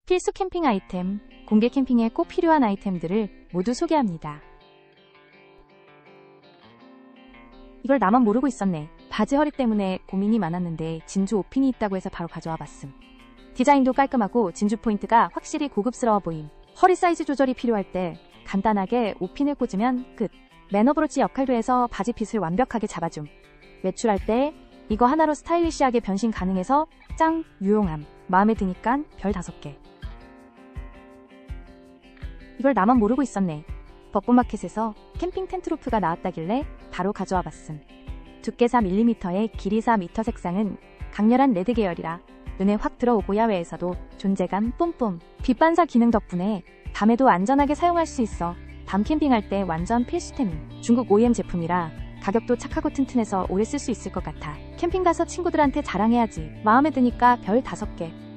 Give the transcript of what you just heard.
필수 캠핑 아이템, 공개 캠핑에 꼭 필요한 아이템들을 모두 소개합니다. 이걸 나만 모르고 있었네. 바지 허리 때문에 고민이 많았는데 진주 5핀이 있다고 해서 바로 가져와 봤음. 디자인도 깔끔하고 진주 포인트가 확실히 고급스러워 보임. 허리 사이즈 조절이 필요할 때 간단하게 5핀을 꽂으면 끝. 맨어브로치 역할도 해서 바지 핏을 완벽하게 잡아줌. 외출할 때 이거 하나로 스타일리시하게 변신 가능해서 짱 유용함. 마음에 드니깐 별 5개. 이걸 나만 모르고 있었네. 벚꽃마켓에서 캠핑 텐트 로프가 나왔다길래 바로 가져와 봤음. 두께 4mm에 길이 4m 색상은 강렬한 레드 계열이라 눈에 확 들어오고 야외에서도 존재감 뿜뿜. 빛반사 기능 덕분에 밤에도 안전하게 사용할 수 있어 밤 캠핑할 때 완전 필수템임. 중국 OEM 제품이라 가격도 착하고 튼튼해서 오래 쓸 수 있을 것 같아. 캠핑 가서 친구들한테 자랑해야지. 마음에 드니까 별 5개.